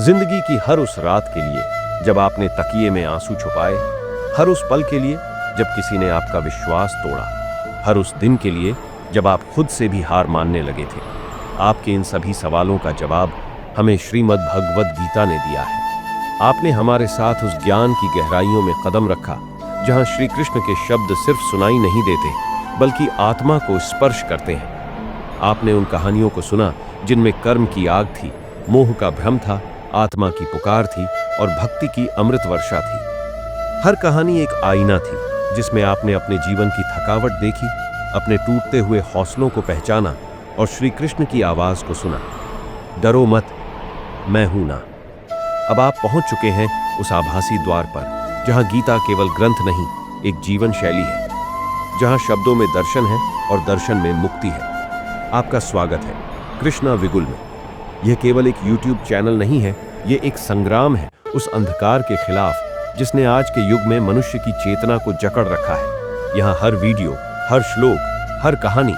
जिंदगी की हर उस रात के लिए जब आपने तकिए में आंसू छुपाए, हर उस पल के लिए जब किसी ने आपका विश्वास तोड़ा, हर उस दिन के लिए जब आप खुद से भी हार मानने लगे थे। आपके इन सभी सवालों का जवाब हमें श्रीमद् भगवद गीता ने दिया है। आपने हमारे साथ उस ज्ञान की गहराइयों में कदम रखा जहां श्री कृष्ण के शब्द सिर्फ सुनाई नहीं देते बल्कि आत्मा को स्पर्श करते हैं। आपने उन कहानियों को सुना जिनमें कर्म की आग थी, मोह का भ्रम था, आत्मा की पुकार थी और भक्ति की अमृत वर्षा थी। हर कहानी एक आईना थी जिसमें आपने अपने जीवन की थकावट देखी, अपने टूटते हुए हौसलों को पहचाना और श्री कृष्ण की आवाज को सुना, डरो मत, मैं हूं ना। अब आप पहुंच चुके हैं उस आभासी द्वार पर जहां गीता केवल ग्रंथ नहीं, एक जीवन शैली है, जहां शब्दों में दर्शन है और दर्शन में मुक्ति है। आपका स्वागत है कृष्णा विगुल में। यह केवल एक YouTube चैनल नहीं है, यह एक संग्राम है उस अंधकार के खिलाफ जिसने आज के युग में मनुष्य की चेतना को जकड़ रखा है। यहाँ हर वीडियो, हर श्लोक, हर कहानी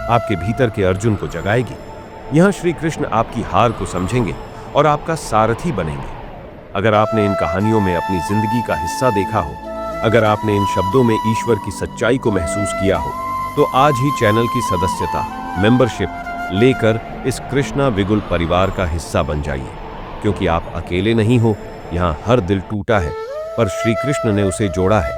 आपके भीतर के अर्जुन को जगाएगी। यहाँ श्री कृष्ण आपकी हार को समझेंगे और आपका सारथी बनेंगे। अगर आपने इन कहानियों में अपनी जिंदगी का हिस्सा देखा हो, अगर आपने इन शब्दों में ईश्वर की सच्चाई को महसूस किया हो, तो आज ही चैनल की सदस्यता, मेंबरशिप लेकर इस कृष्णा विगुल परिवार का हिस्सा बन जाइए, क्योंकि आप अकेले नहीं हो। यहाँ हर दिल टूटा है पर श्री कृष्ण ने उसे जोड़ा है,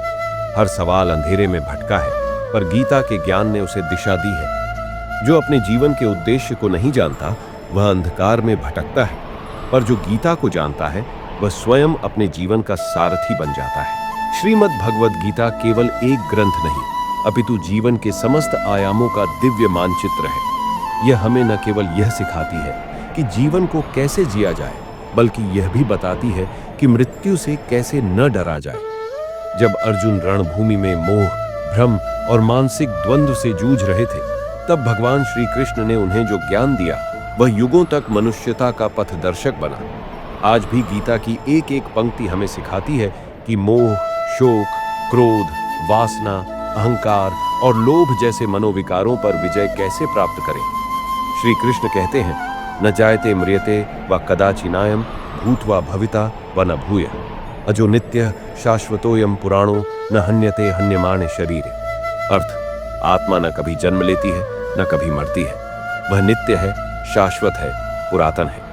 हर सवाल अंधेरे में भटका है पर गीता के ज्ञान ने उसे दिशा दी है। जो अपने जीवन के उद्देश्य को नहीं जानता वह अंधकार में भटकता है, पर जो गीता को जानता है वह स्वयं अपने जीवन का सारथी बन जाता है। श्रीमद् भगवद गीता केवल एक ग्रंथ नहीं अपितु जीवन के समस्त आयामों का दिव्य मानचित्र है। यह हमें न केवल यह सिखाती है कि जीवन को कैसे जिया जाए, बल्कि यह भी बताती है कि मृत्यु से कैसे न डरा जाए। जब अर्जुन रणभूमि में मोह, भ्रम और मानसिक द्वंद्व से जूझ रहे थे, तब भगवान श्री कृष्ण ने उन्हें जो ज्ञान दिया वह युगों तक मनुष्यता का पथदर्शक बना। आज भी गीता की एक एक पंक्ति हमें सिखाती है कि मोह, शोक, क्रोध, वासना, अहंकार और लोभ जैसे मनोविकारों पर विजय कैसे प्राप्त करें। श्री कृष्ण कहते हैं, न जायते म्रियते व कदाचिनायम भूत्वा भविता व न भूय अजो नित्य शाश्वतोयम पुराणो न हन्यते हन्यमाने शरीरे। अर्थ, आत्मा न कभी जन्म लेती है न कभी मरती है, वह नित्य है, शाश्वत है, पुरातन है।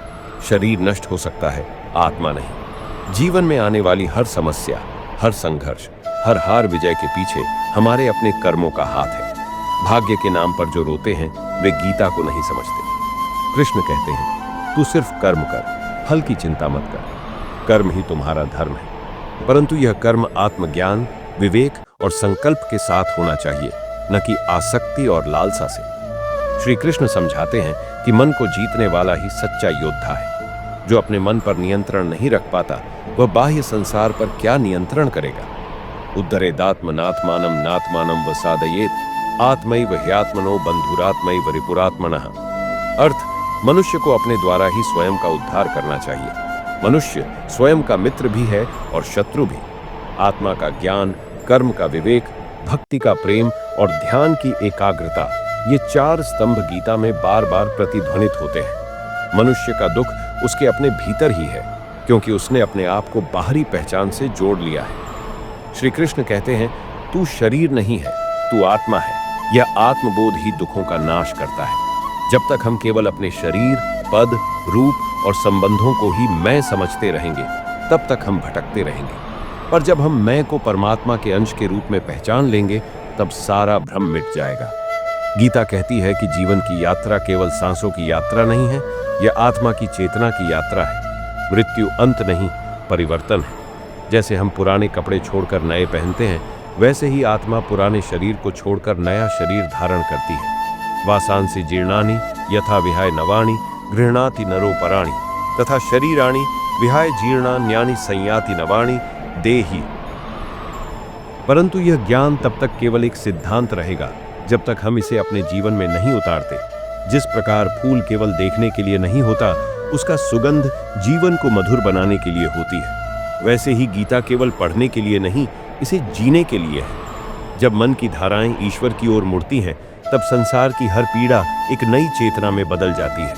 शरीर नष्ट हो सकता है, आत्मा नहीं। जीवन में आने वाली हर समस्या, हर संघर्ष, हर हार विजय के पीछे हमारे अपने कर्मों का हाथ है। भाग्य के नाम पर जो रोते हैं वे गीता को नहीं समझते। कृष्ण कहते हैं, तू सिर्फ कर्म कर, फल की चिंता मत कर। कर्म ही तुम्हारा धर्म है, परंतु यह कर्म आत्मज्ञान, विवेक और संकल्प के साथ होना चाहिए, न कि आसक्ति और लालसा से। श्री कृष्ण समझाते हैं कि मन को जीतने वाला ही सच्चा योद्धा है। जो अपने मन पर नियंत्रण नहीं रख पाता वह बाह्य संसार पर क्या नियंत्रण करेगा। उद्धरेदात्मनात्मानं नात्मानं वसादयेत आत्मैव ह्यात्मनो बंधुरात्मैव रिपुरात्मनः। अर्थ, मनुष्य को अपने द्वारा ही स्वयं का उद्धार करना चाहिए। मनुष्य स्वयं का मित्र भी है और शत्रु भी। आत्मा का ज्ञान, कर्म का विवेक, भक्ति का प्रेम और ध्यान की एकाग्रता, ये चार स्तंभ गीता में बार बार प्रतिध्वनित होते हैं। मनुष्य का दुख उसके अपने भीतर ही है, क्योंकि उसने अपने आप को बाहरी पहचान से जोड़ लिया है। श्री कृष्ण कहते हैं, तू शरीर नहीं है, तू आत्मा है। यह आत्मबोध ही दुखों का नाश करता है। जब तक हम केवल अपने शरीर, पद, रूप और संबंधों को ही मैं समझते रहेंगे, तब तक हम भटकते रहेंगे। पर जब हम मैं को परमात्मा के अंश के रूप में पहचान लेंगे, तब सारा भ्रम मिट जाएगा। गीता कहती है कि जीवन की यात्रा केवल सांसों की यात्रा नहीं है, यह आत्मा की चेतना की यात्रा है। मृत्यु अंत नहीं, परिवर्तन है। जैसे हम पुराने कपड़े छोड़कर नए पहनते हैं, वैसे ही आत्मा पुराने शरीर को छोड़कर नया शरीर धारण करती है। वासांसि जीर्णानि यथा विहाय नवानि गृह्णाति नरो पराणि तथा शरीराणि विहाय जीर्णान्यानि संयाति नवानि देहि। परंतु यह ज्ञान तब तक केवल एक सिद्धांत रहेगा जब तक हम इसे अपने जीवन में नहीं उतारते। जिस प्रकार फूल केवल देखने के लिए नहीं होता, उसका सुगंध जीवन को मधुर बनाने के लिए होती है, वैसे ही गीता केवल पढ़ने के लिए नहीं, इसे जीने के लिए है। जब मन की धाराएं ईश्वर की ओर मुड़ती हैं, तब संसार की हर पीड़ा एक नई चेतना में बदल जाती है।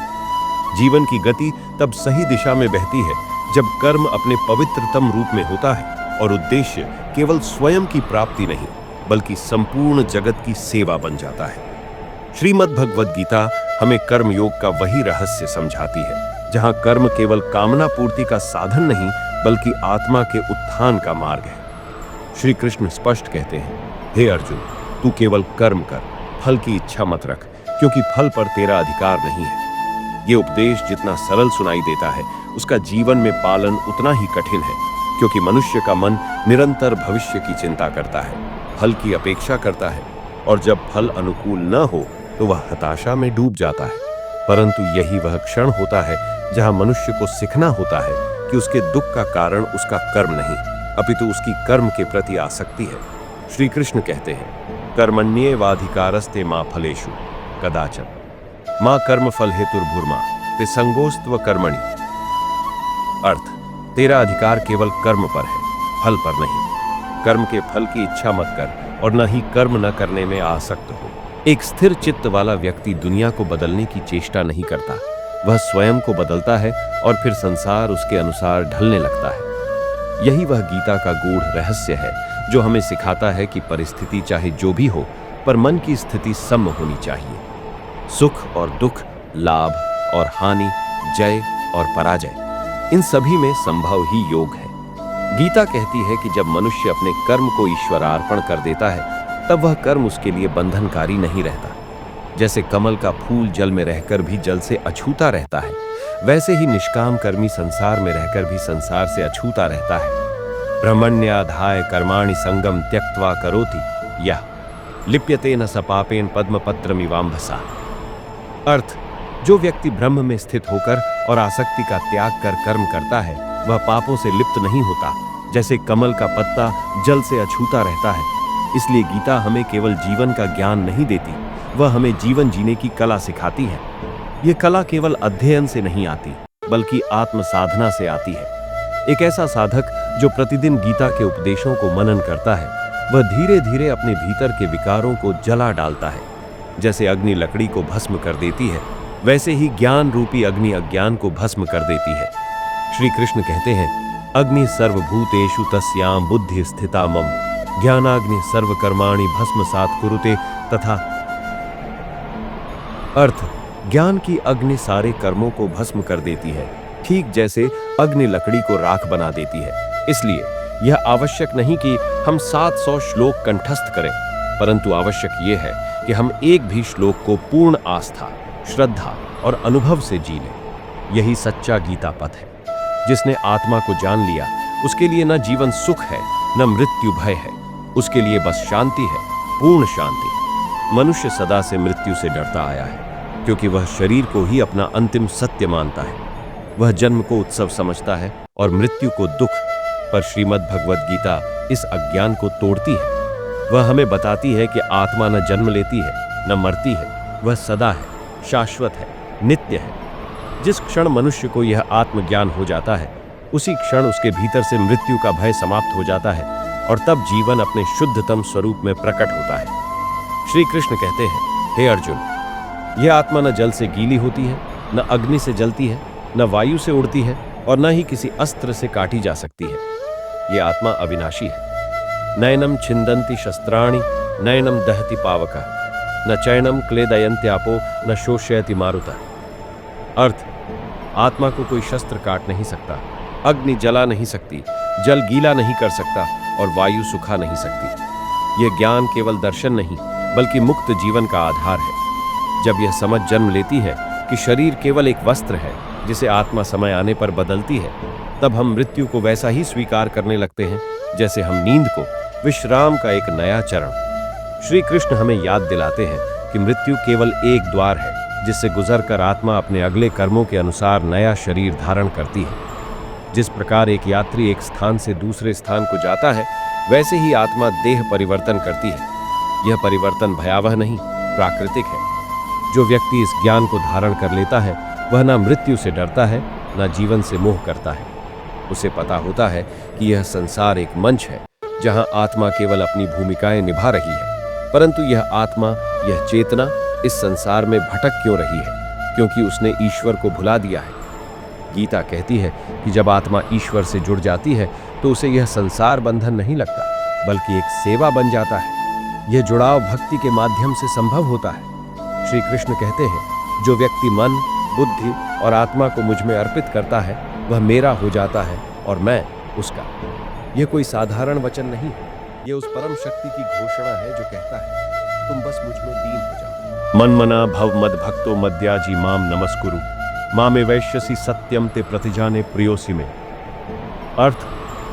जीवन की गति तब सही दिशा में बहती है जब कर्म अपने पवित्रतम रूप में होता है और उद्देश्य केवल स्वयं की प्राप्ति नहीं बल्कि संपूर्ण जगत की सेवा बन जाता है। श्रीमद् भगवद गीता हमें कर्म योग का वही रहस्य समझाती है जहां कर्म केवल कामना पूर्ति का साधन नहीं बल्कि आत्मा के उत्थान का मार्ग है। श्री कृष्ण स्पष्ट कहते हैं, हे अर्जुन, तू केवल कर्म कर, फल की इच्छा मत रख, क्योंकि फल पर तेरा अधिकार नहीं है। ये उपदेश जितना सरल सुनाई देता है उसका जीवन में पालन उतना ही कठिन है, क्योंकि मनुष्य का मन निरंतर भविष्य की चिंता करता है, फल की अपेक्षा करता है और जब फल अनुकूल न हो तो वह हताशा में डूब जाता है। परंतु यही वह क्षण होता है जहां मनुष्य को सीखना होता है कि उसके दुख का कारण उसका कर्म नहीं अपितु उसकी कर्म के प्रति आसक्ति है। श्री कृष्ण कहते हैं, कर्मण्येवाधिकारस्ते मां फलेषु कदाचन मां कर्म फल हेतुर्भुर्मा ते संगोस्त्व कर्मणि। अर्थ, तेरा अधिकार केवल कर्म पर है, फल पर नहीं। कर्म के फल की इच्छा मत कर और न ही कर्म न करने में आसक्त हो। एक स्थिर चित्त वाला व्यक्ति दुनिया को बदलने की चेष्टा नहीं करता, वह स्वयं को बदलता है और फिर संसार उसके अनुसार ढलने लगता है। यही वह गीता का गूढ़ रहस्य है जो हमें सिखाता है कि परिस्थिति चाहे जो भी हो पर मन की स्थिति सम होनी चाहिए। सुख और दुख, लाभ और हानि, जय और पराजय, इन सभी में संभव ही योग है। गीता कहती है कि जब मनुष्य अपने कर्म को ईश्वरार्पण कर देता है तब वह कर्म उसके लिए बंधनकारी नहीं रहता। जैसे कमल का फूल जल में रहकर भी जल से अछूता रहता है, वैसे ही निष्काम कर्मी संसार में रहकर भी संसार से अछूता रहता है। ब्रह्मण्याधाय कर्माणि संगम त्यक्त्वा करोति यः लिप्यते न स पापेन पद्मपत्रमिवाम्भसा। अर्थ, जो व्यक्ति ब्रह्म में स्थित होकर और आसक्ति का त्याग कर कर्म करता है वह पापों से लिप्त नहीं होता, जैसे कमल का पत्ता जल से अछूता रहता है। इसलिए गीता हमें केवल जीवन का ज्ञान नहीं देती, वह हमें जीवन जीने की कला सिखाती है। ये कला केवल अध्ययन से नहीं आती बल्कि आत्म साधना से आती है। एक ऐसा साधक जो प्रतिदिन गीता के उपदेशों को मनन करता है वह धीरे धीरे अपने भीतर के विकारों को जला डालता है। जैसे अग्नि लकड़ी को भस्म कर देती है वैसे ही ज्ञान रूपी अग्नि अज्ञान को भस्म कर देती है। श्री कृष्ण कहते हैं, अग्नि सर्वभूतेषु तस्याम बुद्धि स्थिता मम ज्ञानाग्नि सर्वकर्माणि भस्मसात् कुरुते तथा। अर्थ, ज्ञान की अग्नि सारे कर्मों को भस्म कर देती है, ठीक जैसे अग्नि लकड़ी को राख बना देती है। इसलिए यह आवश्यक नहीं कि हम 700 श्लोक कंठस्थ करें, परंतु आवश्यक यह है कि हम एक भी श्लोक को पूर्ण आस्था, श्रद्धा और अनुभव से जी लें। यही सच्चा गीता पथ है। जिसने आत्मा को जान लिया उसके लिए न जीवन सुख है न मृत्यु भय है, उसके लिए बस शांति है, पूर्ण शांति। मनुष्य सदा से मृत्यु से डरता आया है क्योंकि वह शरीर को ही अपना अंतिम सत्य मानता है। वह जन्म को उत्सव समझता है और मृत्यु को दुख, पर श्रीमद् भगवद गीता इस अज्ञान को तोड़ती है। वह हमें बताती है कि आत्मा न जन्म लेती है न मरती है, वह सदा है, शाश्वत है, नित्य है। जिस क्षण मनुष्य को यह आत्मज्ञान हो जाता है उसी क्षण उसके भीतर से मृत्यु का भय समाप्त हो जाता है और तब जीवन अपने शुद्धतम स्वरूप में प्रकट होता है। श्री कृष्ण कहते हैं, हे अर्जुन, यह आत्मा न जल से गीली होती है, न अग्नि से जलती है, न वायु से उड़ती है और न ही किसी अस्त्र से काटी जा सकती है। यह आत्मा अविनाशी है। नयनम छिंदन्ति शस्त्राणि नयनम दहति पावका न चैनम क्लेदयन्त्यापो न शोषयति मारुतः। अर्थ, आत्मा को कोई शस्त्र काट नहीं सकता, अग्नि जला नहीं सकती, जल गीला नहीं कर सकता और वायु सुखा नहीं सकती। यह ज्ञान केवल दर्शन नहीं बल्कि मुक्त जीवन का आधार है। जब यह समझ जन्म लेती है कि शरीर केवल एक वस्त्र है जिसे आत्मा समय आने पर बदलती है, तब हम मृत्यु को वैसा ही स्वीकार करने लगते हैं जैसे हम नींद को, विश्राम का एक नया चरण। श्री कृष्ण हमें याद दिलाते हैं कि मृत्यु केवल एक द्वार है जिससे गुजरकर आत्मा अपने अगले कर्मों के अनुसार नया शरीर धारण करती है। जिस प्रकार एक यात्री एक स्थान से दूसरे स्थान को जाता है वैसे ही आत्मा देह परिवर्तन करती है। यह परिवर्तन भयावह नहीं, प्राकृतिक है। जो व्यक्ति इस ज्ञान को धारण कर लेता है वह ना मृत्यु से डरता है ना जीवन से मोह करता है। उसे पता होता है कि यह संसार एक मंच है जहां आत्मा केवल अपनी भूमिकाएं निभा रही है, परंतु यह आत्मा, यह चेतना इस संसार में भटक क्यों रही है, क्योंकि उसने ईश्वर को भुला दिया है। गीता कहती है कि जब आत्मा ईश्वर से जुड़ जाती है तो उसे यह संसार बंधन नहीं लगता, बल्कि एक सेवा बन जाता है। यह जुड़ाव भक्ति के माध्यम से संभव होता है। श्री कृष्ण कहते हैं, जो व्यक्ति मन, बुद्धि और आत्मा को मुझ में अर्पित करता है वह मेरा हो जाता है और मैं उसका। यह कोई साधारण वचन नहीं है, यह उस परम शक्ति की घोषणा है जो कहता है, तुम बस मुझ में लीन हो जाओ। मन मना भव मद भक्तो मद्याजी माम नमस्कुरु मामे वैश्यसी सत्यम ते प्रतिजाने प्रियोसी में। अर्थ,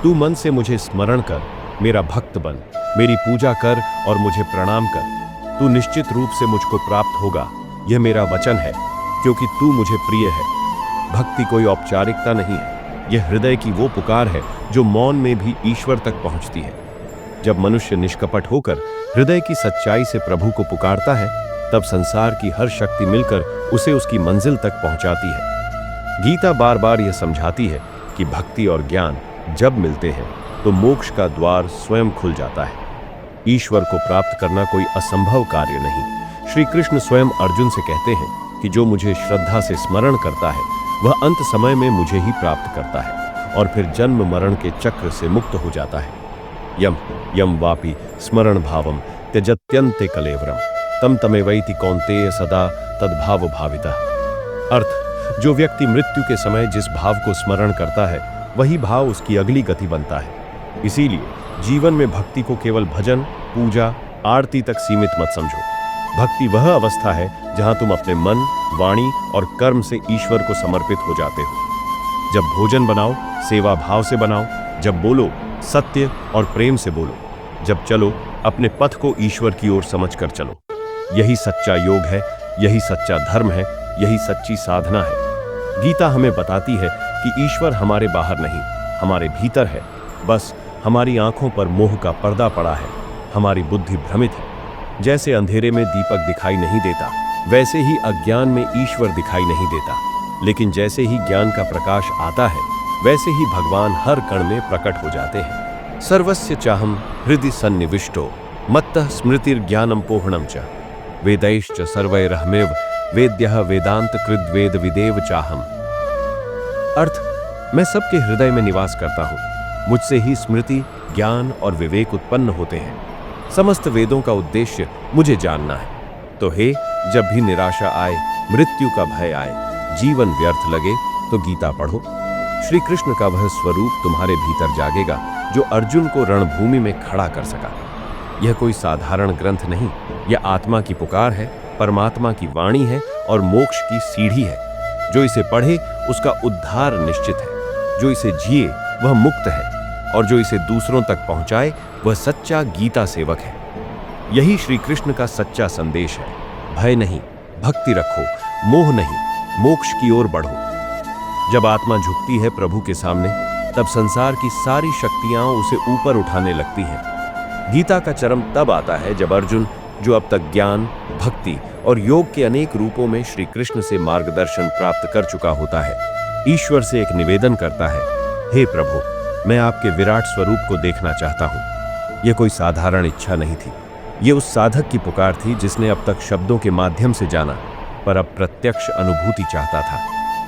तू मन से मुझे स्मरण कर, मेरा भक्त बन, मेरी पूजा कर और मुझे प्रणाम कर। तू निश्चित रूप से मुझको प्राप्त होगा, यह मेरा वचन है, क्योंकि तू मुझे प्रिय है। भक्ति कोई औपचारिकता नहीं है, यह हृदय की वो पुकार है जो मौन में भी ईश्वर तक पहुंचती है। जब मनुष्य निष्कपट होकर हृदय की सच्चाई से प्रभु को पुकारता है, तब संसार की हर शक्ति मिलकर उसे उसकी मंजिल तक पहुंचाती है। गीता बार बार यह समझाती है कि भक्ति और ज्ञान जब मिलते हैं तो मोक्ष का द्वार स्वयं खुल जाता है। ईश्वर को प्राप्त करना कोई असंभव कार्य नहीं। श्री कृष्ण स्वयं अर्जुन से कहते हैं कि जो मुझे श्रद्धा से स्मरण करता है वह अंत समय में मुझे ही प्राप्त करता है और फिर जन्म मरण के चक्र से मुक्त हो जाता है। यम यम वापि स्मरण भावम त्यजत्यन्ते कलेवरम तम तमेवैति कौन्तेय सदा तद्भाव भावितः। अर्थ, जो व्यक्ति मृत्यु के समय जिस भाव को स्मरण करता है वही भाव उसकी अगली गति बनता है। इसीलिए जीवन में भक्ति को केवल भजन, पूजा, आरती तक सीमित मत समझो। भक्ति वह अवस्था है जहां तुम अपने मन, वाणी और कर्म से ईश्वर को समर्पित हो जाते हो। जब भोजन बनाओ, सेवा भाव से बनाओ। जब बोलो, सत्य और प्रेम से बोलो। जब चलो, अपने पथ को ईश्वर की ओर समझकर चलो। यही सच्चा योग है, यही सच्चा धर्म है, यही सच्ची साधना है। गीता हमें बताती है कि ईश्वर हमारे बाहर नहीं, हमारे भीतर है। बस हमारी आंखों पर मोह का पर्दा पड़ा है, हमारी बुद्धि भ्रमित है। जैसे अंधेरे में दीपक दिखाई नहीं देता, वैसे ही अज्ञान में ईश्वर दिखाई नहीं देता। लेकिन जैसे ही ज्ञान का प्रकाश आता है, वैसे ही भगवान हर कण में प्रकट हो जाते हैं। सर्वस्य चाहम हृदि सन्निविष्टो मत्तः स्मृतिर्ज्ञानम पोहणम च वेदैश्च सर्वैरहमेव वेद्यः वेदांत कृद्वेद विदेव चाहम। अर्थ, मैं सबके हृदय में निवास करता हूँ, मुझसे ही स्मृति, ज्ञान और विवेक उत्पन्न होते हैं। समस्त वेदों का उद्देश्य मुझे जानना है। तो हे, जब भी निराशा आए, मृत्यु का भय आए, जीवन व्यर्थ लगे, तो गीता पढ़ो। श्री कृष्ण का वह स्वरूप तुम्हारे भीतर जागेगा जो अर्जुन को रणभूमि में खड़ा कर सका। यह कोई साधारण ग्रंथ नहीं, यह आत्मा की पुकार है, परमात्मा की वाणी है और मोक्ष की सीढ़ी है। जो इसे पढ़े उसका उद्धार निश्चित है, जो इसे जिए वह मुक्त है और जो इसे दूसरों तक पहुंचाए वह सच्चा गीता सेवक है। यही श्री कृष्ण का सच्चा संदेश है। भय नहीं, भक्ति रखो, मोह नहीं, मोक्ष की ओर बढ़ो। जब आत्मा झुकती है प्रभु के सामने, तब संसार की सारी शक्तियां उसे ऊपर उठाने लगती हैं। गीता का चरम तब आता है जब अर्जुन, जो अब तक ज्ञान, भक्ति और योग के अनेक रूपों में श्री कृष्ण से मार्गदर्शन प्राप्त कर चुका होता है, ईश्वर से एक निवेदन करता है, हे प्रभु, मैं आपके विराट स्वरूप को देखना चाहता हूँ। यह कोई साधारण इच्छा नहीं थी, ये उस साधक की पुकार थी जिसने अब तक शब्दों के माध्यम से जाना, पर अब प्रत्यक्ष अनुभूति चाहता था।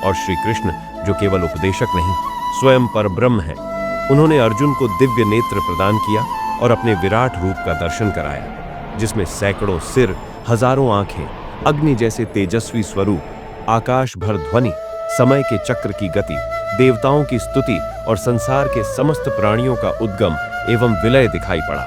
और श्री कृष्ण, जो केवल उपदेशक नहीं, स्वयं परब्रह्म है, उन्होंने अर्जुन को दिव्य नेत्र प्रदान किया और अपने विराट रूप का दर्शन कराया, जिसमें सैकड़ों सिर, हजारों आंखें, अग्नि जैसे तेजस्वी स्वरूप, आकाश भर ध्वनि, समय के चक्र की गति, देवताओं की स्तुति और संसार के समस्त प्राणियों का उद्गम एवं विलय दिखाई पड़ा।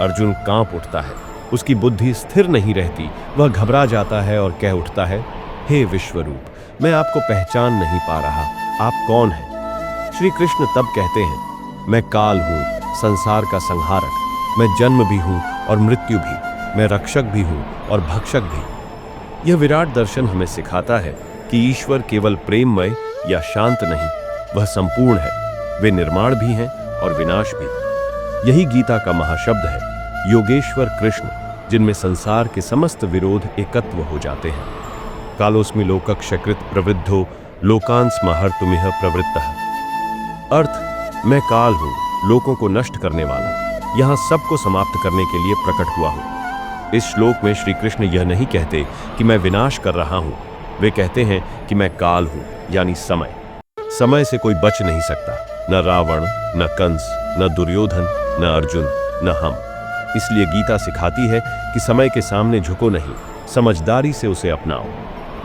अर्जुन कांप उठता है, उसकी बुद्धि स्थिर नहीं रहती, वह घबरा जाता है और कह उठता है, हे विश्वरूप, मैं आपको पहचान नहीं पा रहा, आप कौन हैं? श्री कृष्ण तब कहते हैं, मैं काल हूँ, संसार का संहारक, मैं जन्म भी हूँ और मृत्यु भी, मैं रक्षक भी हूँ और भक्षक भी। यह विराट दर्शन हमें सिखाता है कि ईश्वर केवल प्रेममय या शांत नहीं, वह संपूर्ण है, वे निर्माण भी हैं और विनाश भी। यही गीता का महाशब्द है, योगेश्वर कृष्ण, जिनमें संसार के समस्त विरोध एकत्व हो जाते हैं। कालोस्मि लोकक्षकृत प्रवृद्धो लोकान् स्महर्तुमिह प्रवृत्तः। अर्थ, मैं काल हूँ, लोकों को नष्ट करने वाला, यहाँ सबको समाप्त करने के लिए प्रकट हुआ हूँ। इस श्लोक में श्री कृष्ण यह नहीं कहते कि मैं विनाश कर रहा हूँ, वे कहते हैं कि मैं काल हूं, यानी समय। समय से कोई बच नहीं सकता, न रावण, न कंस, न दुर्योधन, न अर्जुन, न हम। इसलिए गीता सिखाती है कि समय के सामने झुको नहीं, समझदारी से उसे अपनाओ।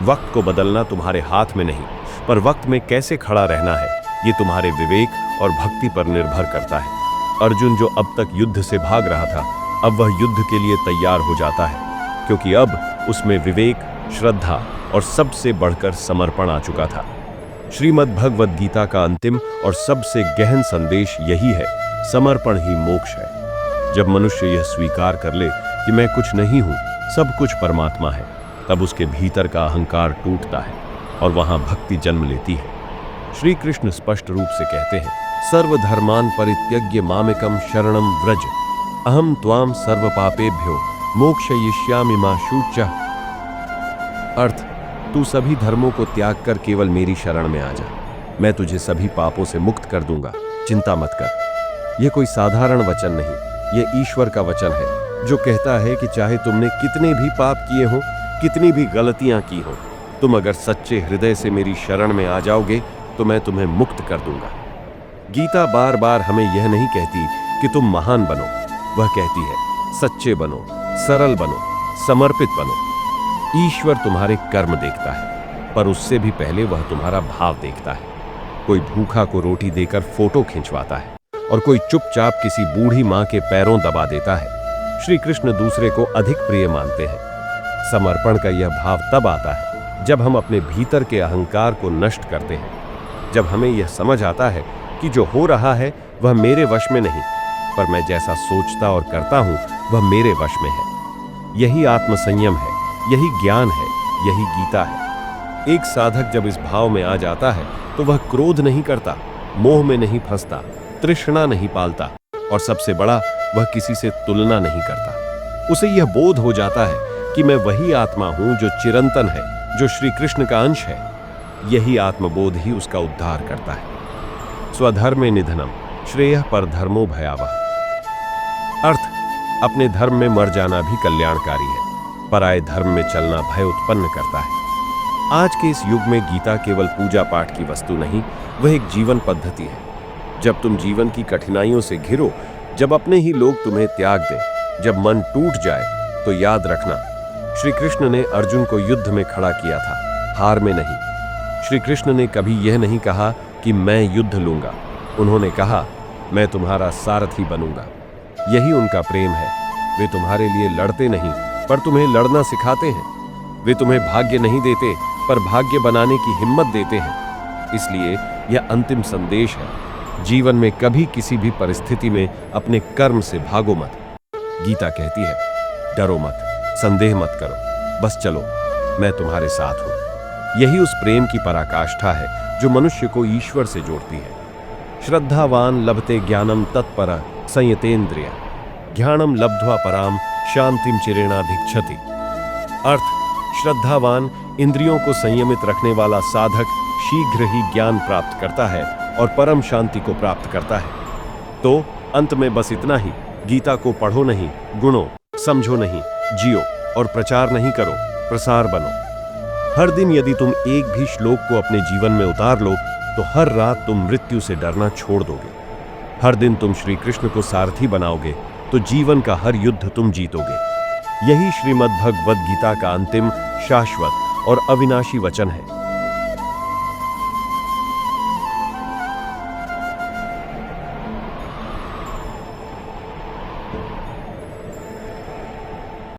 वक्त को बदलना तुम्हारे हाथ में नहीं, पर वक्त में कैसे खड़ा रहना है ये तुम्हारे विवेक और भक्ति पर निर्भर करता है। अर्जुन जो अब तक युद्ध से भाग रहा था, अब वह युद्ध के लिए तैयार हो जाता है, क्योंकि अब उसमें विवेक, श्रद्धा और सबसे बढ़कर समर्पण आ चुका था। श्रीमद् भगवद गीता का अंतिम और सबसे गहन संदेश यही है, समर्पण ही मोक्ष है। जब मनुष्य यह स्वीकार कर ले कि मैं कुछ नहीं हूं, सब कुछ परमात्मा है, तब उसके भीतर का अहंकार टूटता है और वहां भक्ति जन्म लेती है। श्री कृष्ण स्पष्ट रूप से कहते हैं, सर्वधर्मान परित्यज्य मामेकम शरणम व्रज, अहम त्वाम सर्व पापेभ्यो मोक्षयिष्यामि मा शुचः। अर्थ, तू सभी धर्मों को त्याग कर केवल मेरी शरण में आ जा, मैं तुझे सभी पापों से मुक्त कर दूंगा, चिंता मत कर। यह कोई साधारण वचन नहीं, यह ईश्वर का वचन है जो कहता है कि चाहे तुमने कितने भी पाप किए हों, कितनी भी गलतियां की हों, तुम अगर सच्चे हृदय से मेरी शरण में आ जाओगे तो मैं तुम्हें मुक्त कर दूंगा। गीता बार बार हमें यह नहीं कहती कि तुम महान बनो, वह कहती है सच्चे बनो, सरल बनो, समर्पित बनो। ईश्वर तुम्हारे कर्म देखता है, पर उससे भी पहले वह तुम्हारा भाव देखता है। कोई भूखा को रोटी देकर फोटो खिंचवाता है और कोई चुपचाप किसी बूढ़ी मां के पैरों दबा देता है। श्री कृष्ण दूसरे को अधिक प्रिय मानते हैं। समर्पण का यह भाव तब आता है जब हम अपने भीतर के अहंकार को नष्ट करते हैं, जब हमें यह समझ आता है कि जो हो रहा है वह मेरे वश में नहीं, पर मैं जैसा सोचता और करता हूं वह मेरे वश में है। यही आत्मसंयम है, यही ज्ञान है, यही गीता है। एक साधक जब इस भाव में आ जाता है तो वह क्रोध नहीं करता, मोह में नहीं फंसता, तृष्णा नहीं पालता और सबसे बड़ा, वह किसी से तुलना नहीं करता। उसे यह बोध हो जाता है कि मैं वही आत्मा हूं जो चिरंतन है, जो श्री कृष्ण का अंश है। यही आत्मबोध ही उसका उद्धार करता है। स्वधर्मे निधनम श्रेयः परधर्मो भयावह। अर्थ, अपने धर्म में मर जाना भी कल्याणकारी है, पराये धर्म में चलना भय उत्पन्न करता है। आज के इस युग में गीता केवल पूजा पाठ की वस्तु नहीं, वह एक जीवन पद्धति है। जब तुम जीवन की कठिनाइयों से घिरो, जब अपने ही लोग तुम्हें त्याग दें, जब मन टूट जाए, तो याद रखना, श्री कृष्ण ने अर्जुन को युद्ध में खड़ा किया था, हार में नहीं। श्री कृष्ण ने कभी यह नहीं कहा कि मैं युद्ध लूंगा, उन्होंने कहा मैं तुम्हारा सारथी बनूंगा। यही उनका प्रेम है। वे तुम्हारे लिए लड़ते नहीं, पर तुम्हें लड़ना सिखाते हैं। वे तुम्हें भाग्य नहीं देते, पर भाग्य बनाने की हिम्मत देते हैं। इसलिए यह अंतिम संदेश है, जीवन में कभी किसी भी परिस्थिति में अपने कर्म से भागो मत। गीता कहती है, डरो मत, संदेह मत करो, बस चलो, मैं तुम्हारे साथ हूं। यही उस प्रेम की पराकाष्ठा है जो मनुष्य को ईश्वर से जोड़ती है। श्रद्धावान लभते ज्ञानम तत्पर संयतेन्द्रिय, ज्ञानम लब्ध्वा पराम शांतिम चिरेणाधिगच्छति। अर्थ, श्रद्धावान, इंद्रियों को संयमित रखने वाला साधक शीघ्र ही ज्ञान प्राप्त करता है और परम शांति को प्राप्त करता है। तो अंत में बस इतना ही, गीता को पढ़ो नहीं, गुणो, समझो नहीं, जियो, और प्रचार नहीं करो, प्रसार बनो। हर दिन यदि तुम एक भी श्लोक को अपने जीवन में उतार लो, तो हर रात तुम मृत्यु से डरना छोड़ दोगे। हर दिन तुम श्री कृष्ण को सारथी बनाओगे, तो जीवन का हर युद्ध तुम जीतोगे। यही श्रीमद् भगवद गीता का अंतिम, शाश्वत और अविनाशी वचन है।